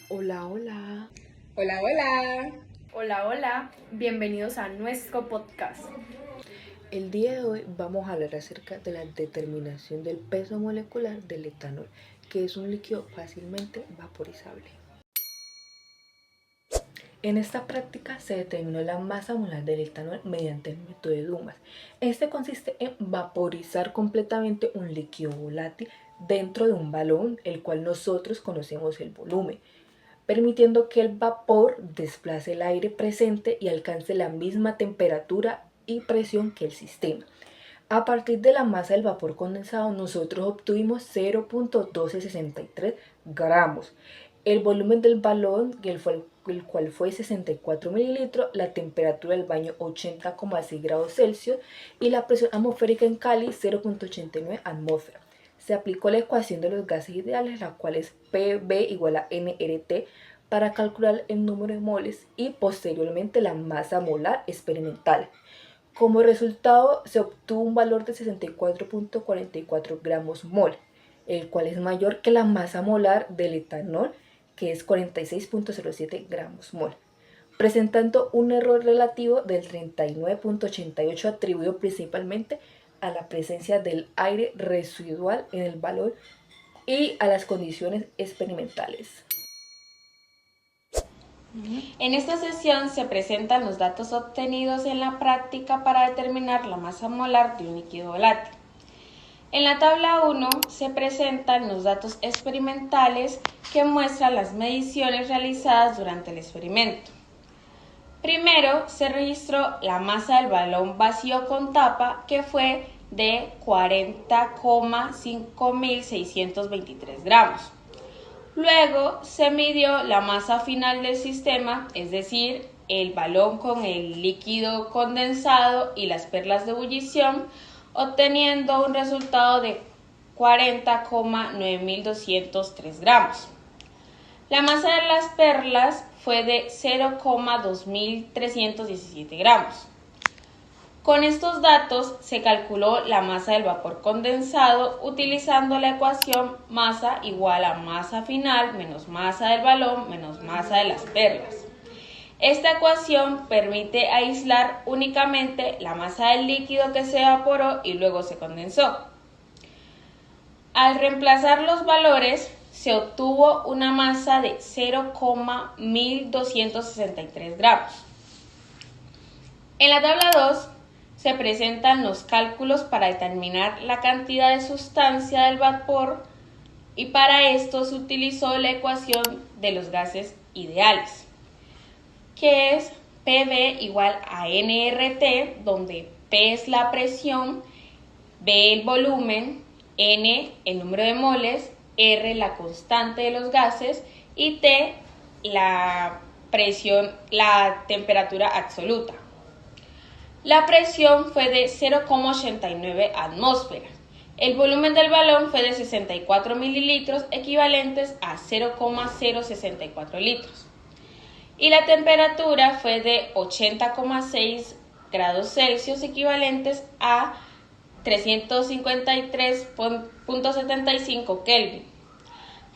Hola, hola. Hola, hola. Hola, hola, bienvenidos a nuestro podcast. El día de hoy vamos a hablar acerca de la determinación del peso molecular del etanol, que es un líquido fácilmente vaporizable. En esta práctica se determinó la masa molar del etanol mediante el método de Dumas. Este consiste en vaporizar completamente un líquido volátil dentro de un balón, el cual nosotros conocemos el volumen, permitiendo que el vapor desplace el aire presente y alcance la misma temperatura y presión que el sistema. A partir de la masa del vapor condensado, nosotros obtuvimos 0.1263 gramos. El volumen del balón, el cual fue 64 mililitros, la temperatura del baño 80,6 grados Celsius y la presión atmosférica en Cali 0.89 atmósfera. Se aplicó la ecuación de los gases ideales, la cual es PV igual a nRT, para calcular el número de moles y posteriormente la masa molar experimental. Como resultado, se obtuvo un valor de 64.44 gramos mol, el cual es mayor que la masa molar del etanol, que es 46.07 gramos mol, presentando un error relativo del 39.88 atribuido principalmente a la presencia del aire residual en el valor y a las condiciones experimentales. En esta sesión se presentan los datos obtenidos en la práctica para determinar la masa molar de un líquido volátil. En la tabla 1 se presentan los datos experimentales que muestran las mediciones realizadas durante el experimento. Primero se registró la masa del balón vacío con tapa, que fue de 40,5623 gramos. Luego se midió la masa final del sistema, es decir, el balón con el líquido condensado y las perlas de ebullición, obteniendo un resultado de 40,9203 gramos. La masa de las perlas fue de 0,2317 gramos. Con estos datos se calculó la masa del vapor condensado utilizando la ecuación masa igual a masa final menos masa del balón menos masa de las perlas. Esta ecuación permite aislar únicamente la masa del líquido que se evaporó y luego se condensó. Al reemplazar los valores, se obtuvo una masa de 0,1263 gramos. En la tabla 2 se presentan los cálculos para determinar la cantidad de sustancia del vapor y para esto se utilizó la ecuación de los gases ideales, que es PV igual a nRT, donde P es la presión, B el volumen, N el número de moles, R la constante de los gases y T la presión, la temperatura absoluta. La presión fue de 0,89 atmósferas. El volumen del balón fue de 64 mililitros, equivalentes a 0,064 litros. Y la temperatura fue de 80,6 grados Celsius, equivalentes a 353.75 Kelvin.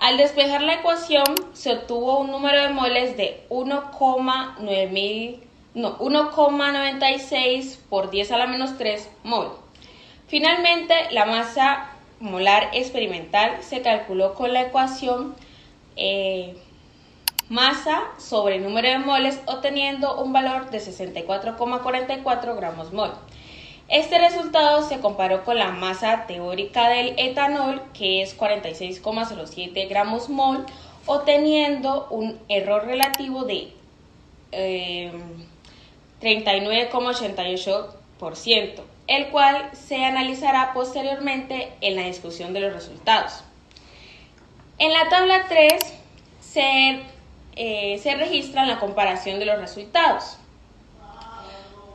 Al despejar la ecuación, se obtuvo un número de moles de 1,96 por 10 a la menos 3 mol. Finalmente, la masa molar experimental se calculó con la ecuación masa sobre el número de moles, obteniendo un valor de 64,44 gramos mol. Este resultado se comparó con la masa teórica del etanol, que es 46,07 gramos mol, obteniendo un error relativo de 39,88%, el cual se analizará posteriormente en la discusión de los resultados. En la tabla 3 se registra la comparación de los resultados,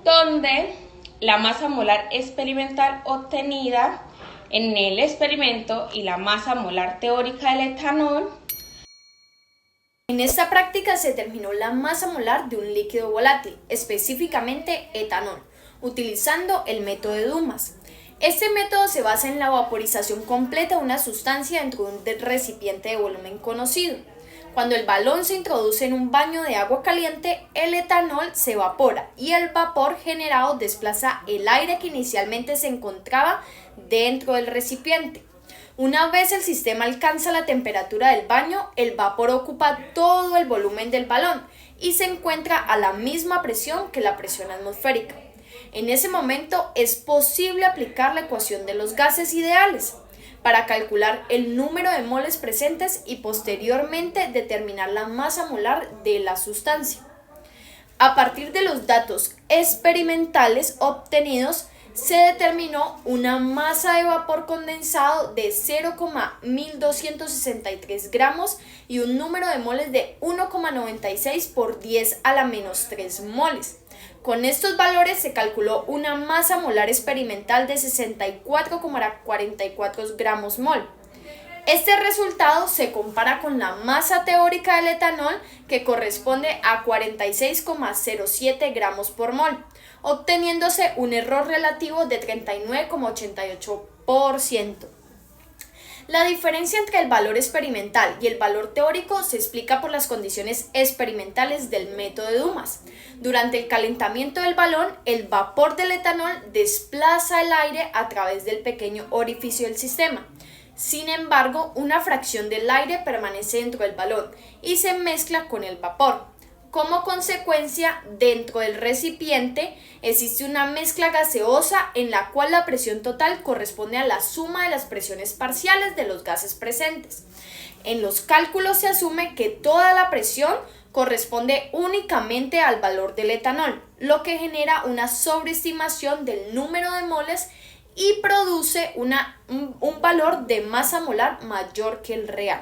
donde la masa molar experimental obtenida en el experimento y la masa molar teórica del etanol. En esta práctica se determinó la masa molar de un líquido volátil, específicamente etanol, utilizando el método de Dumas. Este método se basa en la vaporización completa de una sustancia dentro de un recipiente de volumen conocido. Cuando el balón se introduce en un baño de agua caliente, el etanol se evapora y el vapor generado desplaza el aire que inicialmente se encontraba dentro del recipiente. Una vez el sistema alcanza la temperatura del baño, el vapor ocupa todo el volumen del balón y se encuentra a la misma presión que la presión atmosférica. En ese momento es posible aplicar la ecuación de los gases ideales para calcular el número de moles presentes y posteriormente determinar la masa molar de la sustancia. A partir de los datos experimentales obtenidos, se determinó una masa de vapor condensado de 0,1263 gramos y un número de moles de 1,96 por 10 a la menos 3 moles. Con estos valores se calculó una masa molar experimental de 64,44 gramos mol. Este resultado se compara con la masa teórica del etanol, que corresponde a 46,07 gramos por mol, obteniéndose un error relativo de 39,88%. La diferencia entre el valor experimental y el valor teórico se explica por las condiciones experimentales del método de Dumas. Durante el calentamiento del balón, el vapor del etanol desplaza el aire a través del pequeño orificio del sistema. Sin embargo, una fracción del aire permanece dentro del balón y se mezcla con el vapor. Como consecuencia, dentro del recipiente existe una mezcla gaseosa en la cual la presión total corresponde a la suma de las presiones parciales de los gases presentes. En los cálculos se asume que toda la presión corresponde únicamente al valor del etanol, lo que genera una sobreestimación del número de moles y produce un valor de masa molar mayor que el real.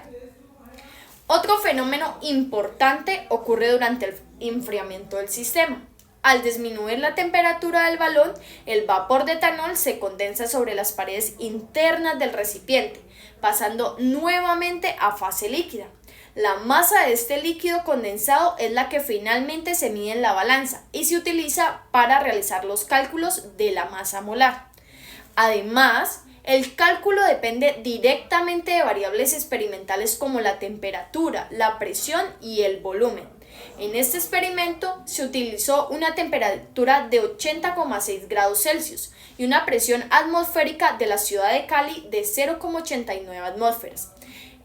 Otro fenómeno importante ocurre durante el enfriamiento del sistema. Al disminuir la temperatura del balón, el vapor de etanol se condensa sobre las paredes internas del recipiente, pasando nuevamente a fase líquida. La masa de este líquido condensado es la que finalmente se mide en la balanza y se utiliza para realizar los cálculos de la masa molar. Además, el cálculo depende directamente de variables experimentales como la temperatura, la presión y el volumen. En este experimento se utilizó una temperatura de 80,6 grados Celsius y una presión atmosférica de la ciudad de Cali de 0,89 atmósferas.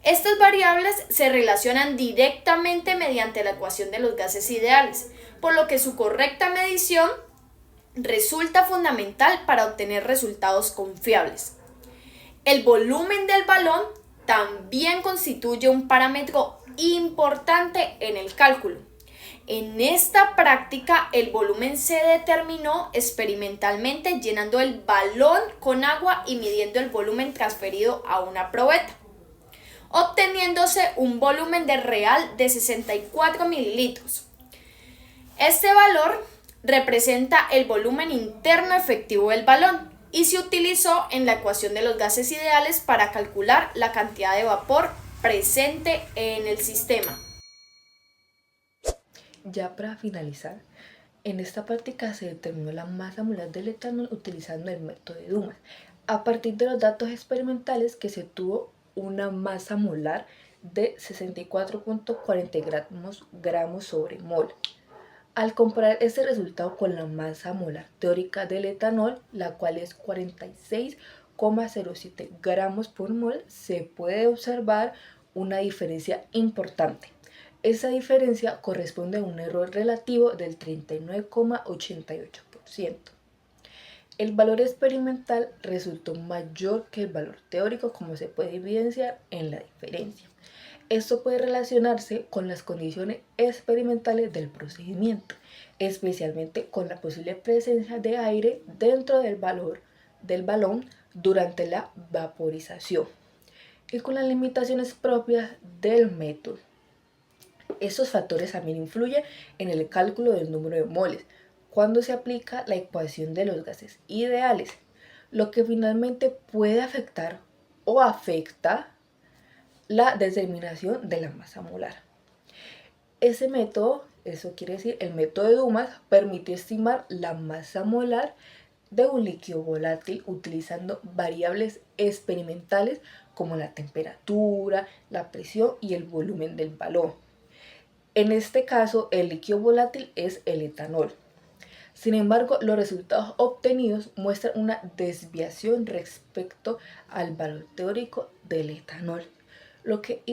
Estas variables se relacionan directamente mediante la ecuación de los gases ideales, por lo que su correcta medición resulta fundamental para obtener resultados confiables. El volumen del balón también constituye un parámetro importante en el cálculo. En esta práctica, el volumen se determinó experimentalmente llenando el balón con agua y midiendo el volumen transferido a una probeta, obteniéndose un volumen de real de 64 mililitros. Este valor representa el volumen interno efectivo del balón y se utilizó en la ecuación de los gases ideales para calcular la cantidad de vapor presente en el sistema. Ya para finalizar, en esta práctica se determinó la masa molar del etanol utilizando el método de Dumas. A partir de los datos experimentales que se tuvo una masa molar de 64,40 gramos sobre mol. Al comparar este resultado con la masa molar teórica del etanol, la cual es 46,07 gramos por mol, se puede observar una diferencia importante. Esa diferencia corresponde a un error relativo del 39,88%. El valor experimental resultó mayor que el valor teórico, como se puede evidenciar en la diferencia. Esto puede relacionarse con las condiciones experimentales del procedimiento, especialmente con la posible presencia de aire dentro del balón durante la vaporización y con las limitaciones propias del método. Estos factores también influyen en el cálculo del número de moles cuando se aplica la ecuación de los gases ideales, lo que finalmente puede afectar o afecta la determinación de la masa molar. Ese método, eso quiere decir el método de Dumas, permite estimar la masa molar de un líquido volátil utilizando variables experimentales como la temperatura, la presión y el volumen del balón. En este caso, el líquido volátil es el etanol. Sin embargo, los resultados obtenidos muestran una desviación respecto al valor teórico del etanol, lo que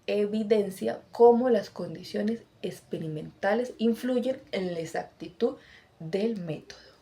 evidencia cómo las condiciones experimentales influyen en la exactitud del método.